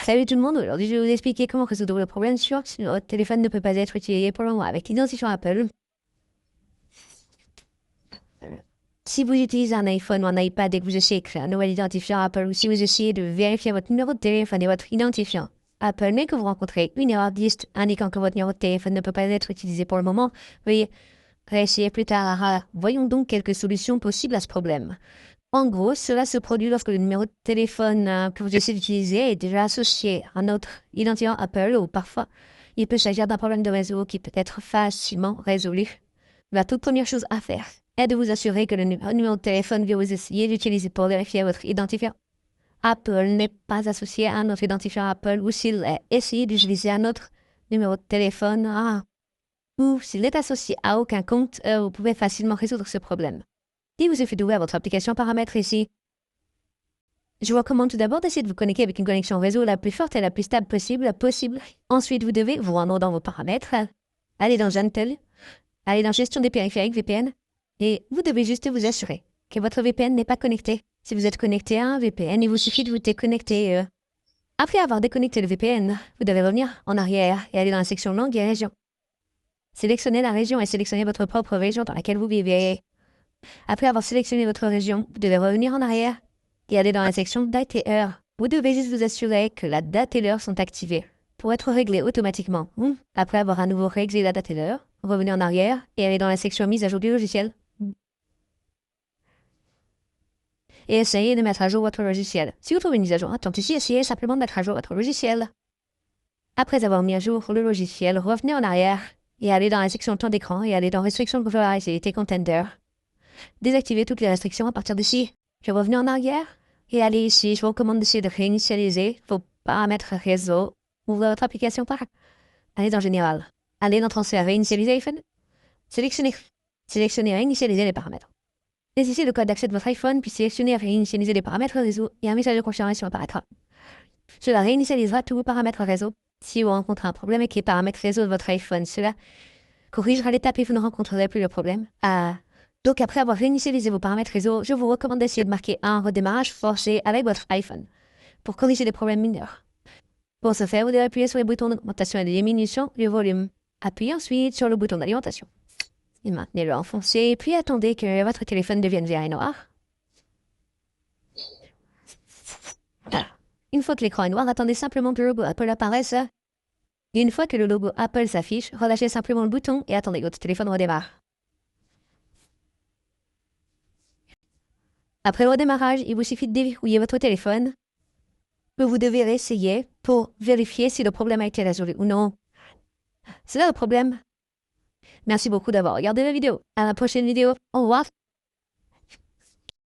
Salut tout le monde, aujourd'hui je vais vous expliquer comment résoudre le problème sur si votre téléphone ne peut pas être utilisé pour le moment avec l'identifiant Apple. Si vous utilisez un iPhone ou un iPad et que vous essayez de créer un nouvel identifiant Apple ou si vous essayez de vérifier votre numéro de téléphone et votre identifiant Apple, mais que vous rencontrez une erreur de liste indiquant que votre numéro de téléphone ne peut pas être utilisé pour le moment, veuillez réessayer plus tard. Voyons donc quelques solutions possibles à ce problème. En gros, cela se produit lorsque le numéro de téléphone que vous essayez d'utiliser est déjà associé à un autre identifiant Apple ou parfois il peut s'agir d'un problème de réseau qui peut être facilement résolu. La toute première chose à faire est de vous assurer que le numéro de téléphone que vous essayez d'utiliser pour vérifier votre identifiant Apple n'est pas associé à un autre identifiant Apple ou s'il est essayé d'utiliser un autre numéro de téléphone ou s'il est associé à aucun compte, vous pouvez facilement résoudre ce problème. Il vous suffit d'ouvrir votre application paramètres ici. Je vous recommande tout d'abord d'essayer de vous connecter avec une connexion réseau la plus forte et la plus stable possible. Ensuite, vous devez vous rendre dans vos paramètres, aller dans Gentle, aller dans Gestion des périphériques VPN, et vous devez juste vous assurer que votre VPN n'est pas connecté. Si vous êtes connecté à un VPN, il vous suffit de vous déconnecter. Après avoir déconnecté le VPN, vous devez revenir en arrière et aller dans la section langue et région. Sélectionnez la région et sélectionnez votre propre région dans laquelle vous vivez. Après avoir sélectionné votre région, vous devez revenir en arrière et aller dans la section date et heure. Vous devez juste vous assurer que la date et l'heure sont activées pour être réglées automatiquement. Après avoir à nouveau réglé la date et l'heure, revenez en arrière et aller dans la section mise à jour du logiciel. Et essayez de mettre à jour votre logiciel. Si vous trouvez une mise à jour, ici, essayez simplement de mettre à jour votre logiciel. Après avoir mis à jour le logiciel, revenez en arrière et aller dans la section temps d'écran et aller dans restriction de configurabilité contender. Désactivez toutes les restrictions à partir d'ici. Je revenez en arrière et allez ici. Je vous recommande d'essayer de réinitialiser vos paramètres réseau. Ouvrez votre application par. Allez dans Général. Allez dans Transfert, réinitialiser iPhone. Sélectionnez réinitialiser les paramètres. Saisissez le code d'accès de votre iPhone, puis sélectionnez réinitialiser les paramètres réseau et un message de confirmation apparaîtra. Cela réinitialisera tous vos paramètres réseau. Si vous rencontrez un problème avec les paramètres réseau de votre iPhone, cela corrigera l'étape et vous ne rencontrerez plus le problème. Donc, après avoir réinitialisé vos paramètres réseau, je vous recommande d'essayer de marquer un redémarrage forcé avec votre iPhone pour corriger les problèmes mineurs. Pour ce faire, vous devez appuyer sur les boutons d'augmentation et de diminution du volume. Appuyez ensuite sur le bouton d'alimentation. Et maintenez-le enfoncé, puis attendez que votre téléphone devienne vert et noir. Voilà. Une fois que l'écran est noir, attendez simplement que le logo Apple apparaisse. Et une fois que le logo Apple s'affiche, relâchez simplement le bouton et attendez que votre téléphone redémarre. Après le redémarrage, il vous suffit de déverrouiller votre téléphone que vous devez réessayer pour vérifier si le problème a été résolu ou non. C'est là le problème. Merci beaucoup d'avoir regardé la vidéo. À la prochaine vidéo. Au revoir.